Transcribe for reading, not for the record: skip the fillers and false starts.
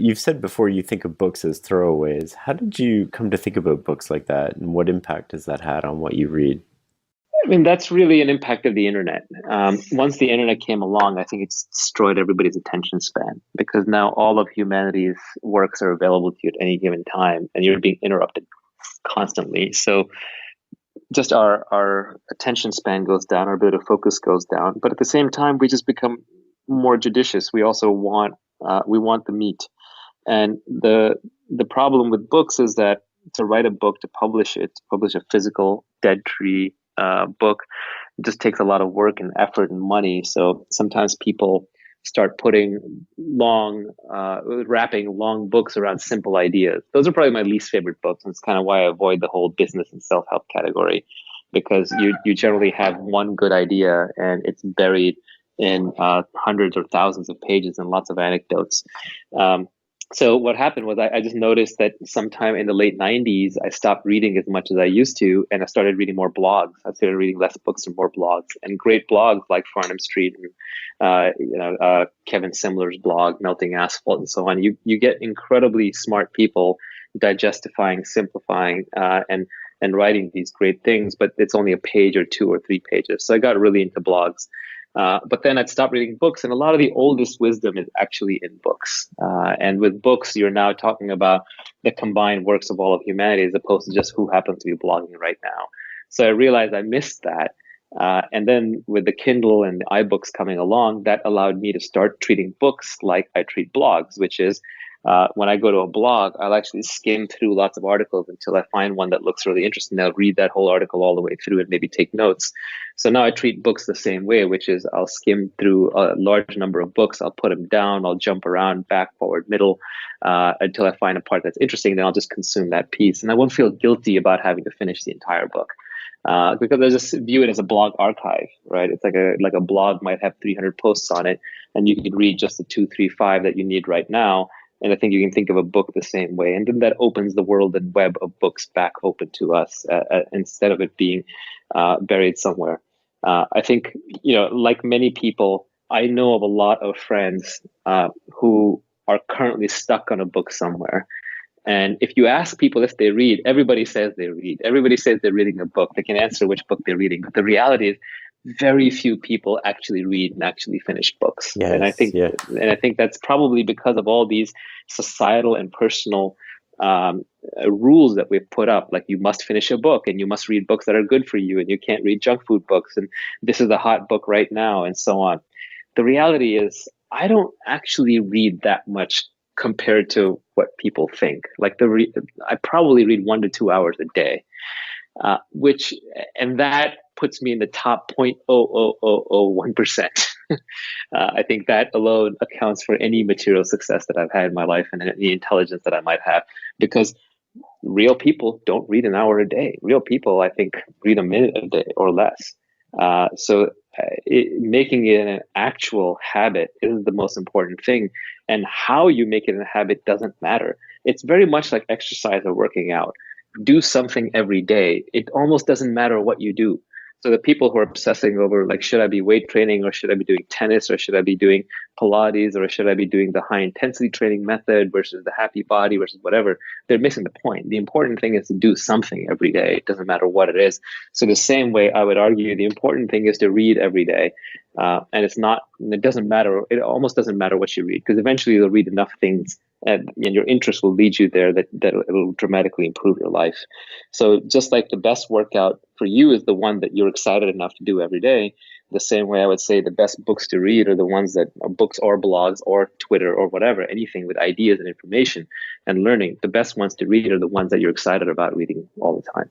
you've said before you think of books as throwaways. How did you come to think about books like that, and what impact has that had on what you read? I mean, that's really an impact of the internet. Once the internet came along, I think it's destroyed everybody's attention span because now all of humanity's works are available to you at any given time, and you're being interrupted constantly. So just our attention span goes down, our ability to focus goes down. But at the same time, we just become more judicious. We also want the meat, and the problem with books is that to write a book, to publish it, to publish a physical dead tree book, it just takes a lot of work and effort and money. So sometimes people start wrapping long books around simple ideas. Those are probably my least favorite books, and it's kind of why I avoid the whole business and self-help category, because you generally have one good idea and it's buried in hundreds or thousands of pages and lots of anecdotes. So what happened was I just noticed that sometime in the late 90s, I stopped reading as much as I used to, and I started reading more blogs. I started reading less books and more blogs, and great blogs like Farnham Street and Kevin Simler's blog, Melting Asphalt, and so on. You get incredibly smart people digestifying, simplifying, and writing these great things, but it's only a page or two or three pages. So I got really into blogs. But then I'd stop reading books, and a lot of the oldest wisdom is actually in books. And with books, you're now talking about the combined works of all of humanity as opposed to just who happens to be blogging right now. So I realized I missed that. And then with the Kindle and the iBooks coming along, that allowed me to start treating books like I treat blogs, which is when I go to a blog, I'll actually skim through lots of articles until I find one that looks really interesting. I'll read that whole article all the way through and maybe take notes. So now I treat books the same way, which is I'll skim through a large number of books. I'll put them down. I'll jump around, back, forward, middle, until I find a part that's interesting. Then I'll just consume that piece. And I won't feel guilty about having to finish the entire book. Because I just view it as a blog archive, right? It's like a blog might have 300 posts on it, and you can read just the 2, 3, 5 that you need right now. And I think you can think of a book the same way. And then that opens the world and web of books back open to us instead of it being buried somewhere. I think, like many people, I know of a lot of friends who are currently stuck on a book somewhere. And if you ask people if they read, everybody says they read. Everybody says they're reading a book. They can answer which book they're reading. But the reality is very few people actually read and actually finish books. And I Yes, think yeah. that's probably because of all these societal and personal rules that we've put up. Like you must finish a book and you must read books that are good for you and you can't read junk food books and this is a hot book right now and so on. The reality is I don't actually read that much compared to what people think. Like I probably read 1 to 2 hours a day, and that puts me in the top 0.00001%. I think that alone accounts for any material success that I've had in my life and any intelligence that I might have, because real people don't read an hour a day. Real people, I think, read a minute a day or less. Making it an actual habit is the most important thing. And how you make it a habit doesn't matter. It's very much like exercise or working out. Do something every day. It almost doesn't matter what you do. So the people who are obsessing over, like, should I be weight training or should I be doing tennis or should I be doing Pilates or should I be doing the high intensity training method versus the happy body versus whatever, they're missing the point. The important thing is to do something every day. It doesn't matter what it is. So the same way I would argue the important thing is to read every day. And it doesn't matter. It almost doesn't matter what you read, because eventually you'll read enough things and your interest will lead you there that it'll dramatically improve your life. So just like the best workout for you is the one that you're excited enough to do every day, the same way I would say the best books to read are the ones that are books or blogs or Twitter or whatever, anything with ideas and information and learning. The best ones to read are the ones that you're excited about reading all the time.